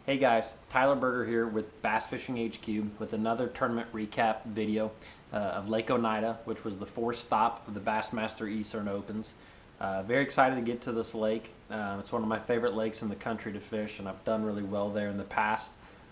Hey guys, Tyler Berger here with BassFishingHQ with another tournament recap video of Lake Oneida, which was the fourth stop of the Bassmaster Eastern Opens. Very excited to get to this lake. It's one of my favorite lakes in the country to fish, and I've done really well there in the past.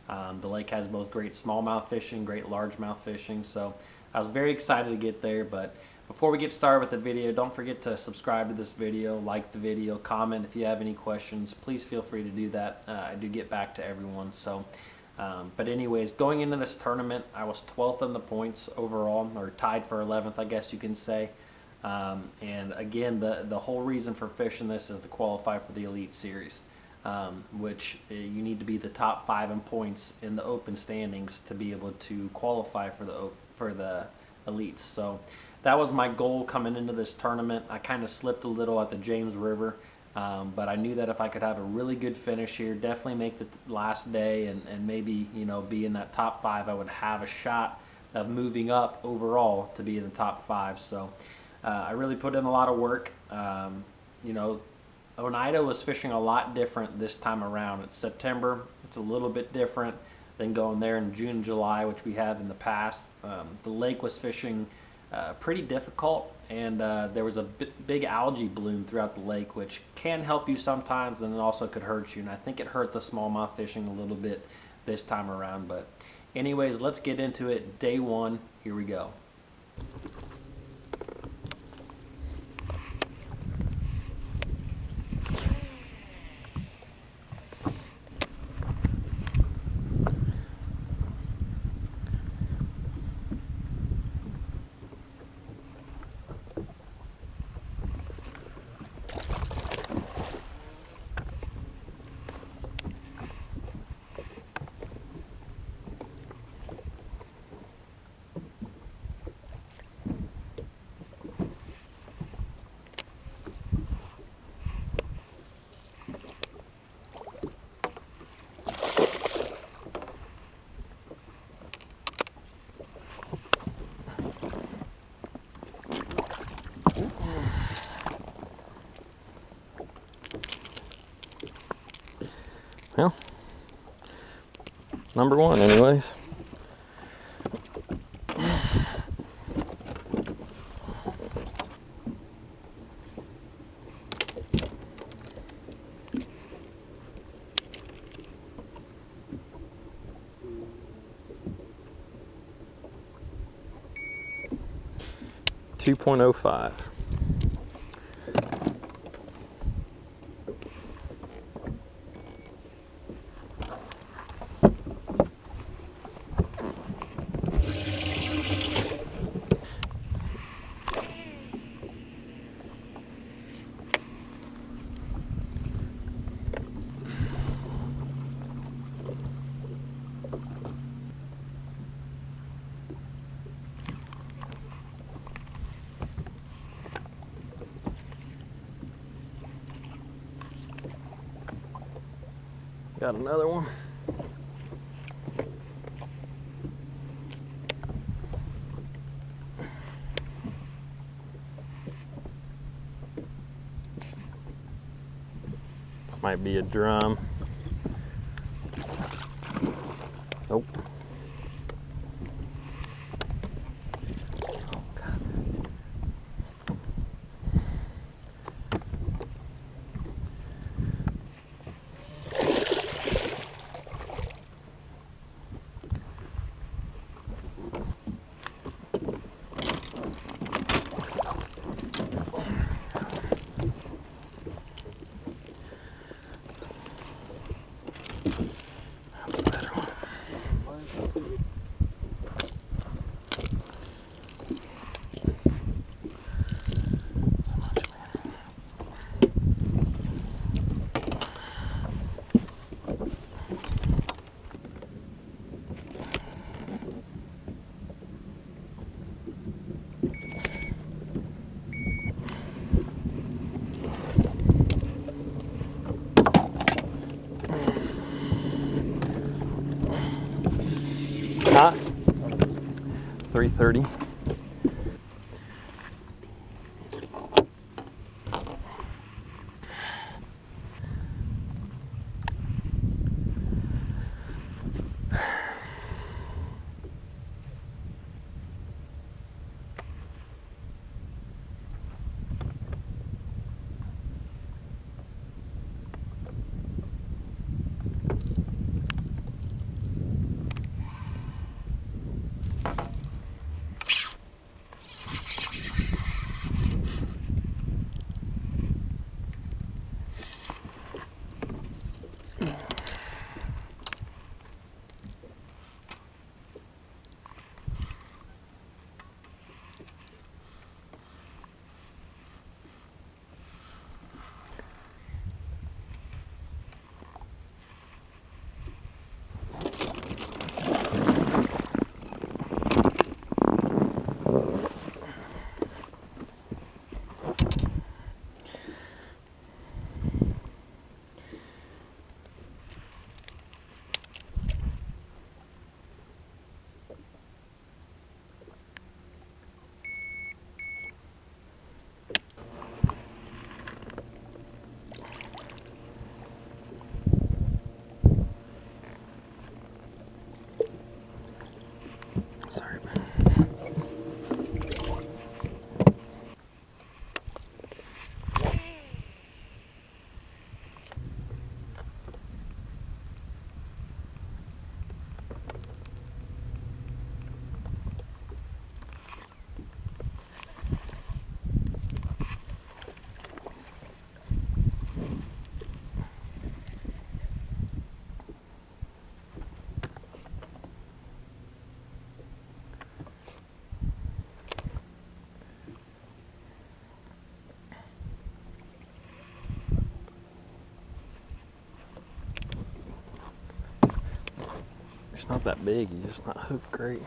The lake has both great smallmouth fishing, great largemouth fishing, so I was very excited to get there. But before we get started with the video, don't forget to subscribe to this video, like the video, comment if you have any questions. Please feel free to do that. I do get back to everyone. But anyways, going into this tournament, I was 12th in the points overall, or tied for 11th, I guess you can say. And again, the whole reason for fishing this is to qualify for the Elite Series, which you need to be the top 5 in points in the open standings to be able to qualify for the Elites. So that was my goal coming into this tournament. I kind of slipped a little at the James River, but I knew that if I could have a really good finish here, definitely make the last day, and maybe, you know, be in that top 5, I would have a shot of moving up overall to be in the top 5. So I really put in a lot of work. You know, Oneida was fishing a lot different this time around. It's September. It's a little bit different than going there in June, July, which we have in the past. The lake was fishing pretty difficult, and there was a big algae bloom throughout the lake, which can help you sometimes, and it also could hurt you. And I think it hurt the smallmouth fishing a little bit this time around. But anyways, let's get into it. Day 1, here we go. Well, number 1 anyways. .05. Got another one. This might be a drum. Nope. That's a better one. So much better. Huh? 330. It's not that big, he's just not hooked great.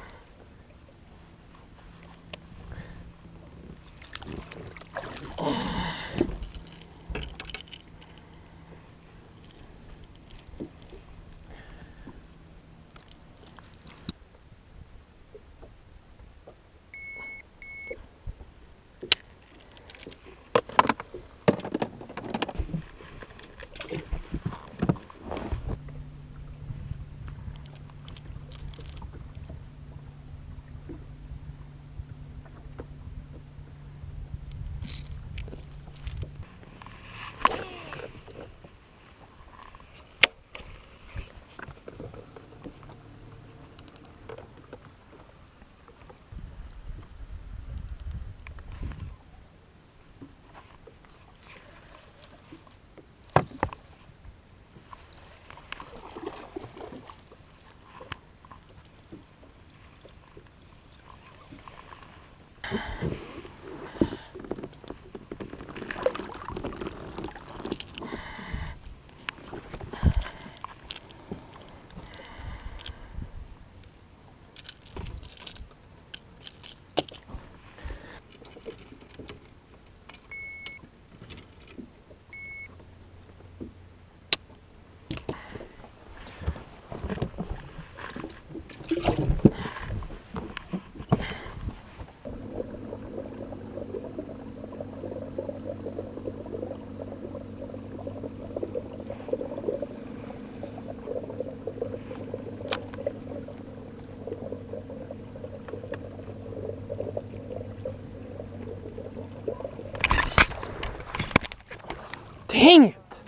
Dang it!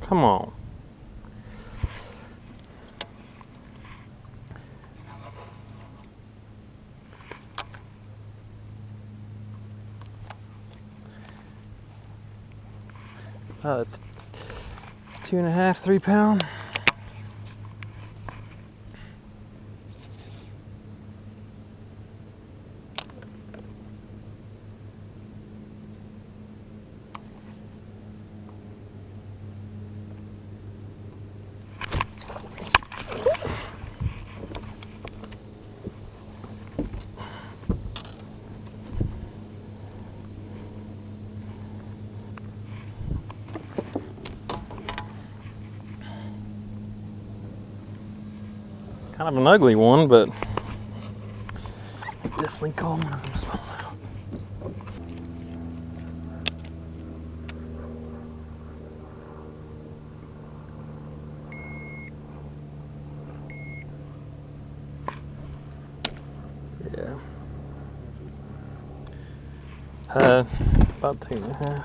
Come on. About 2.5, 3 pound. Kind of an ugly one, but definitely call one of them smallmouth. Yeah. About 2.5.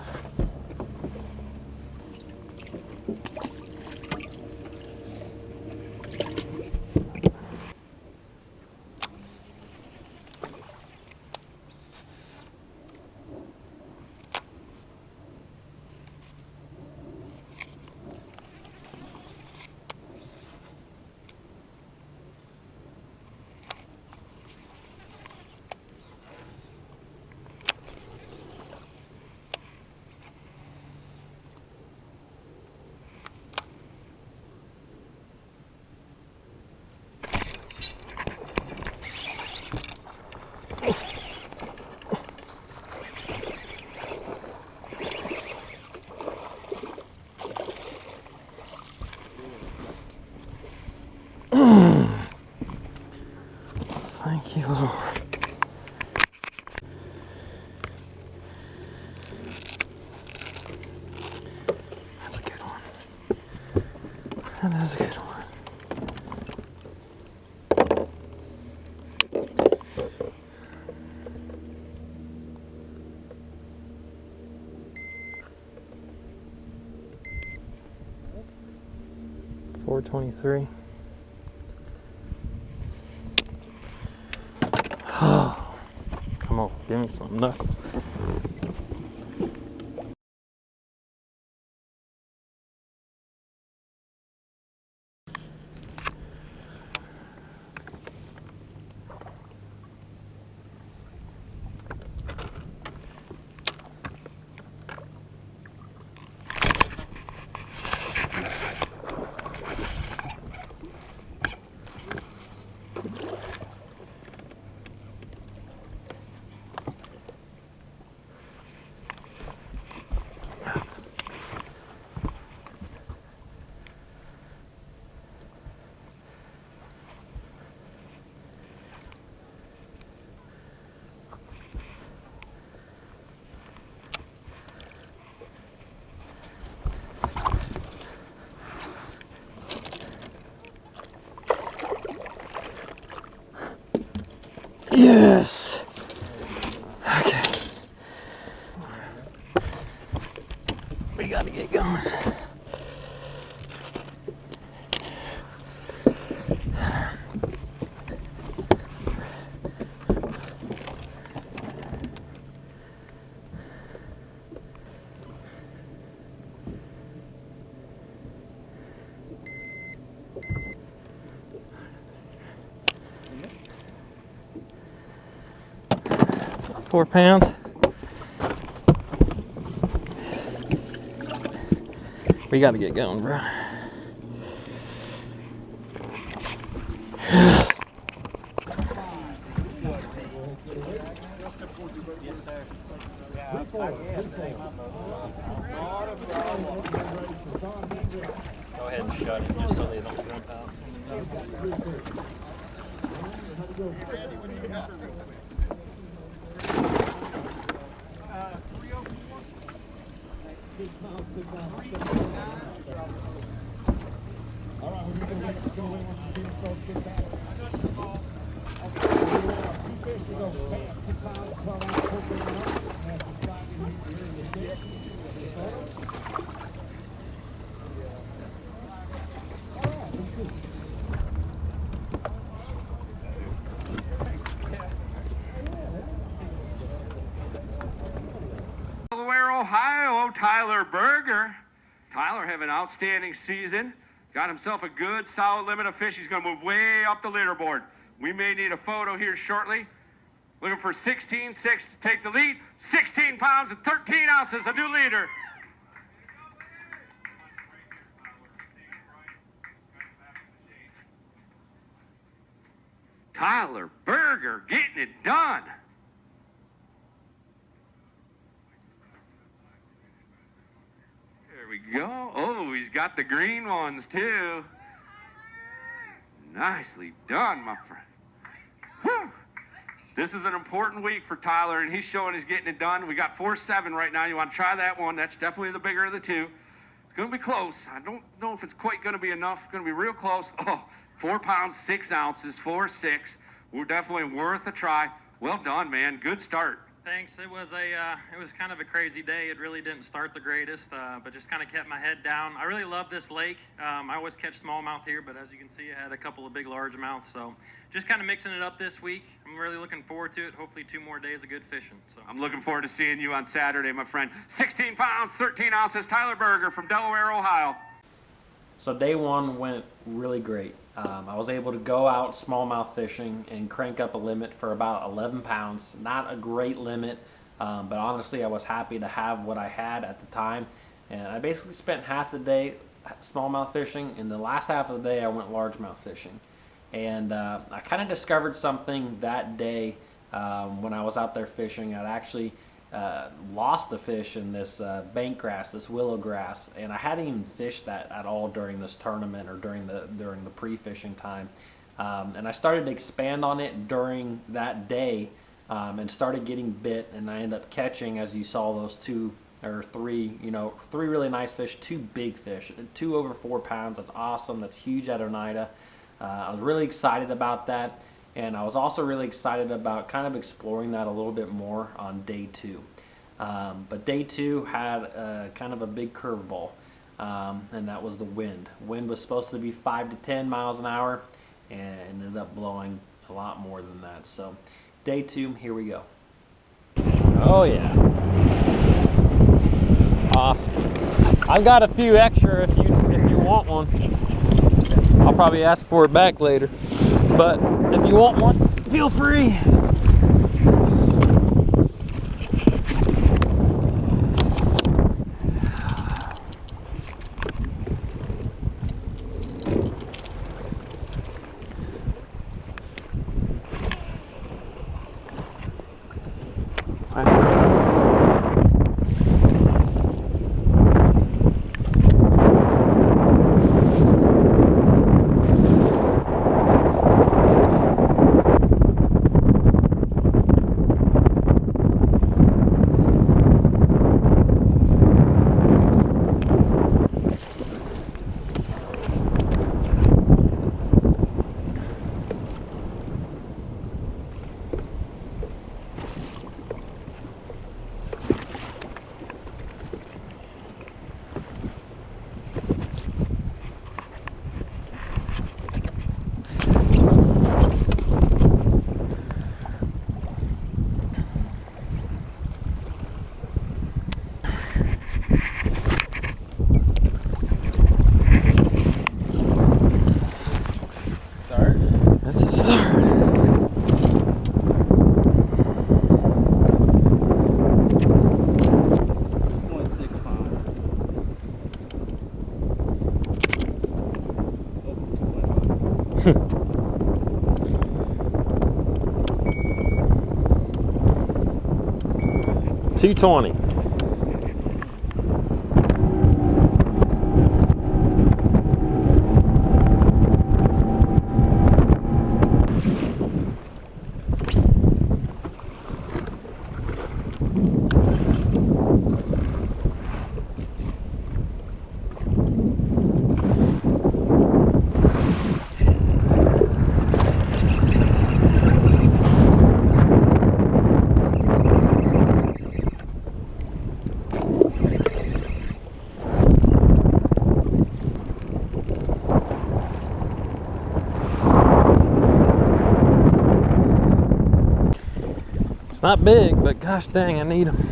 Thank you, Lord. That's a good one. That is a good one. $4.23. Come on, give me some knuckles. Yes. Okay. We gotta get going. £4. We gotta get going, bro. Go ahead and shut it just so they don't jump out. Delaware, Ohio, Tyler Berger. Tyler having an outstanding season. Got himself a good, solid limit of fish. He's going to move way up the leaderboard. We may need a photo here shortly. Looking for 16.6 to take the lead. 16 pounds and 13 ounces, a new leader. Tyler Berger getting it done. There we go. Oh, he's got the green ones too. Nicely done, my friend. Whew. This is an important week for Tyler, and he's showing he's getting it done. We got 4.7 right now. You want to try that one? That's definitely the bigger of the two. It's going to be close. I don't know if it's quite going to be enough. It's going to be real close. Oh, 4 pounds, 6 ounces, 4.6. We're definitely worth a try. Well done, man. Good start. Thanks. It was kind of a crazy day. It really didn't start the greatest, but just kind of kept my head down. I really love this lake. I always catch smallmouth here, but as you can see, I had a couple of big largemouths. So just kind of mixing it up this week. I'm really looking forward to it. Hopefully 2 more days of good fishing. So I'm looking forward to seeing you on Saturday, my friend. 16 pounds, 13 ounces, Tyler Berger from Delaware, Ohio. So day one went really great. I was able to go out smallmouth fishing and crank up a limit for about 11 pounds. Not a great limit, but honestly I was happy to have what I had at the time. And I basically spent half the day smallmouth fishing, and the last half of the day I went largemouth fishing. And I kind of discovered something that day when I was out there fishing. I'd actually lost the fish in this bank grass, this willow grass, and I hadn't even fished that at all during this tournament or during the pre-fishing time. And I started to expand on it during that day and started getting bit, and I ended up catching, as you saw, those 2 or 3, 3 really nice fish, 2 big fish, 2 over 4 pounds. That's awesome. That's huge at Oneida. I was really excited about that. And I was also really excited about kind of exploring that a little bit more on day 2. But day 2 had kind of a big curveball, and that was the wind. Wind was supposed to be 5 to 10 miles an hour, and ended up blowing a lot more than that. So day 2, here we go. Oh yeah. Awesome. I've got a few extra if you want one. I'll probably ask for it back later. But if you want one, feel free. 220. It's not big, but gosh dang, I need them.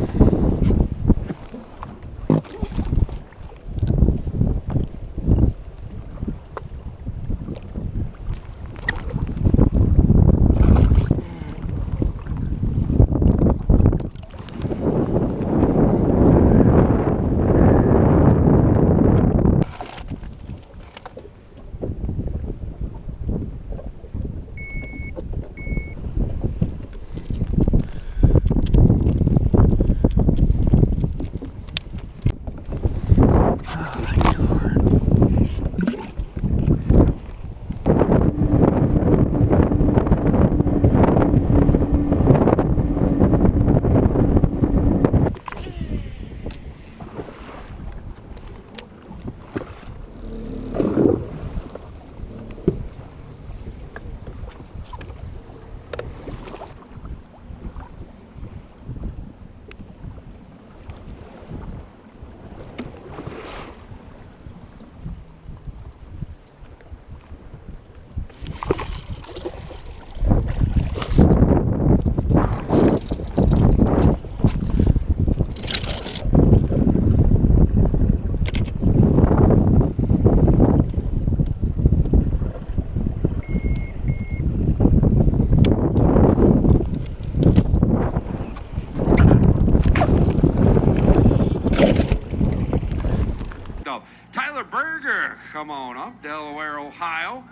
Come on up, Delaware, Ohio.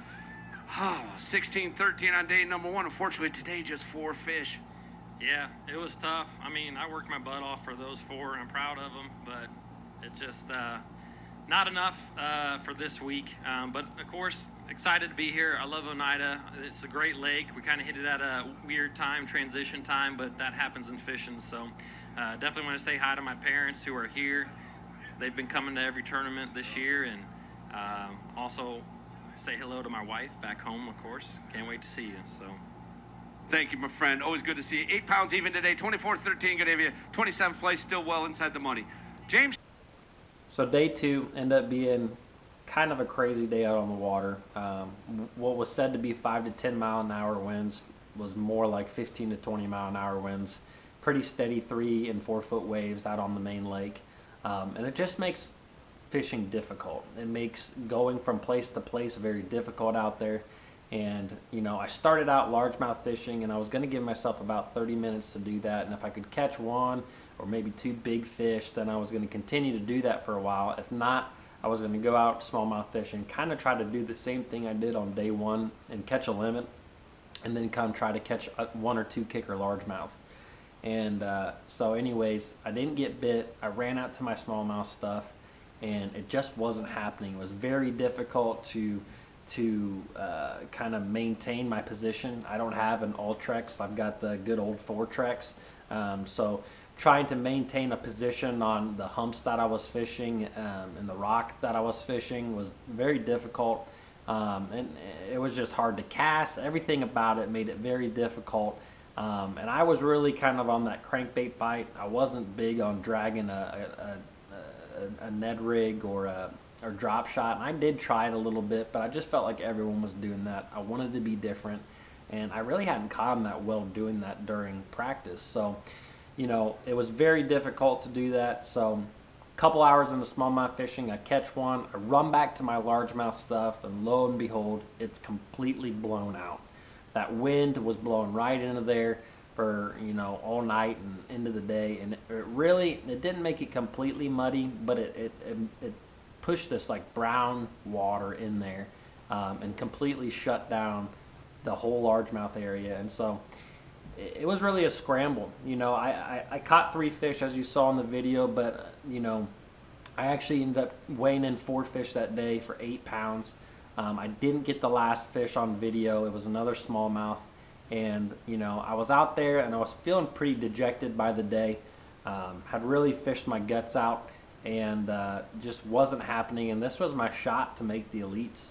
Oh, 16-13 on day number 1. Unfortunately, today just 4 fish. Yeah, it was tough. I mean, I worked my butt off for those 4, and I'm proud of them, but it just not enough for this week. But, of course, excited to be here. I love Oneida. It's a great lake. We kind of hit it at a weird time, transition time, but that happens in fishing. So definitely want to say hi to my parents who are here. They've been coming to every tournament this year, and also say hello to my wife back home, of course. Can't wait to see you. So, thank you, my friend. Always good to see you. 8 pounds even today. 24-13. Good to have you. 27th place, still well inside the money. James. So day 2 ended up being kind of a crazy day out on the water. What was said to be 5 to 10 mile an hour winds was more like 15 to 20 mile an hour winds. Pretty steady 3 and 4 foot waves out on the main lake. And it just makes fishing difficult. It makes going from place to place very difficult out there. And you know, I started out largemouth fishing, and I was going to give myself about 30 minutes to do that, and if I could catch 1 or maybe 2 big fish, then I was going to continue to do that for a while. If not, I was going to go out smallmouth fishing, kind of try to do the same thing I did on day 1 and catch a limit, and then come try to catch 1 or 2 kicker largemouth. And so anyways, I didn't get bit. I ran out to my smallmouth stuff, and it just wasn't happening. It was very difficult to kind of maintain my position. I don't have an Ultrex. I've got the good old Fortrex. So trying to maintain a position on the humps that I was fishing and the rock that I was fishing was very difficult. And it was just hard to cast. Everything about it made it very difficult. And I was really kind of on that crankbait bite. I wasn't big on dragging a Ned rig or drop shot, and I did try it a little bit, but I just felt like everyone was doing that. I wanted to be different, and I really hadn't caught them that well doing that during practice. So, you know, it was very difficult to do that. So a couple hours into smallmouth fishing, I catch 1, I run back to my largemouth stuff, and lo and behold, it's completely blown out. That wind was blowing right into there for, you know, all night and into the day, and it didn't make it completely muddy, but it pushed this like brown water in there and completely shut down the whole largemouth area. And so it was really a scramble. You know, I caught 3 fish as you saw in the video, but you know, I actually ended up weighing in 4 fish that day for 8 pounds. I didn't get the last fish on video. It was another smallmouth, and you know, I was out there and I was feeling pretty dejected by the day. Had really fished my guts out, and just wasn't happening. And this was my shot to make the elites.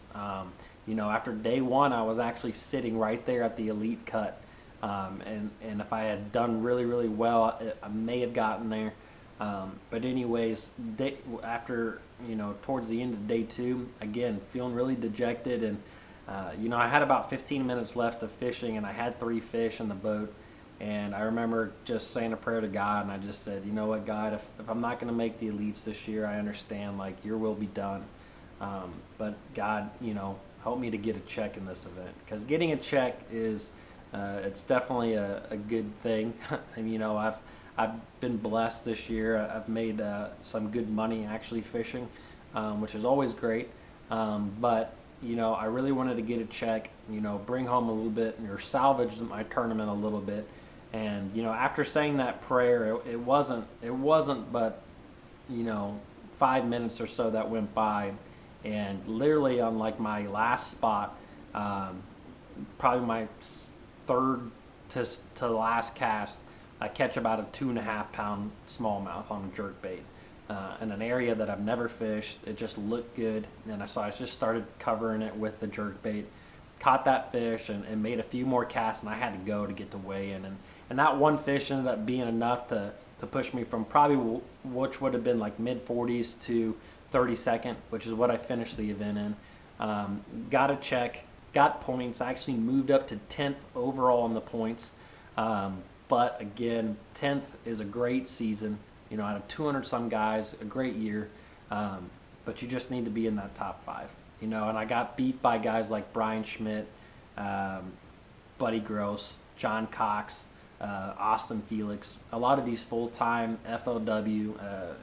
You know, after day 1, I was actually sitting right there at the elite cut. And if I had done really well, I may have gotten there. But anyways, after, you know, towards the end of day 2, again, feeling really dejected. And, you know, I had about 15 minutes left of fishing, and I had 3 fish in the boat. And I remember just saying a prayer to God, and I just said, you know what, God, if I'm not going to make the elites this year, I understand, like, your will be done. But God, you know, help me to get a check in this event, because getting a check is, it's definitely a good thing. And you know, I've been blessed this year. I've made some good money actually fishing, which is always great. But you know, I really wanted to get a check, you know, bring home a little bit, or salvage my tournament a little bit. And you know, after saying that prayer, it wasn't but, you know, 5 minutes or so that went by, and literally on like my last spot, probably my third to last cast, I catch about a 2.5 pound smallmouth on a jerkbait, in an area that I've never fished. It just looked good, and I just started covering it with the jerkbait, caught that fish, and made a few more casts, and I had to go to get to weigh in, and that one fish ended up being enough to push me from probably, which would have been like mid 40s to 32nd, which is what I finished the event in. Got a check, got points. I actually moved up to 10th overall in the points. But again, 10th is a great season. You know, out of 200 some guys, a great year. But you just need to be in that top 5. You know, and I got beat by guys like Brian Schmidt, Buddy Gross, John Cox, Austin Felix, a lot of these full-time FLW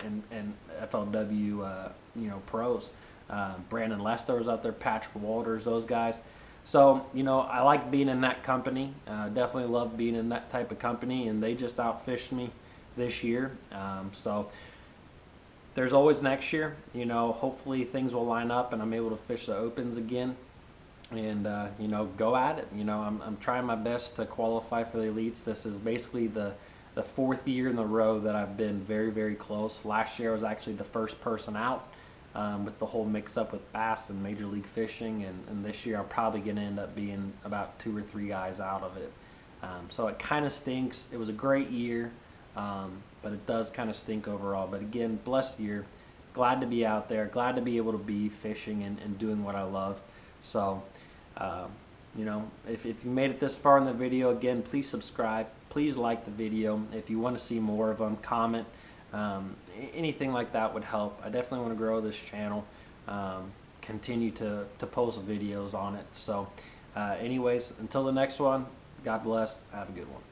and FLW you know, pros. Brandon Lester was out there, Patrick Walters, those guys. So, you know, I like being in that company. Definitely love being in that type of company, and they just outfished me this year. So there's always next year. You know, hopefully things will line up and I'm able to fish the opens again, and you know, go at it. You know, I'm trying my best to qualify for the elites. This is basically the 4th year in a row that I've been very close. Last year I was actually the first person out, with the whole mix up with bass and Major League Fishing, and this year I'm probably going to end up being about 2 or 3 guys out of it. So it kind of stinks. It was a great year, but it does kind of stink overall. But again, blessed year. Glad to be out there. Glad to be able to be fishing and doing what I love. So, you know, if you made it this far in the video, again, please subscribe. Please like the video. If you want to see more of them, comment. Anything like that would help. I definitely want to grow this channel, continue to post videos on it. So anyways, until the next one, God bless. Have a good one.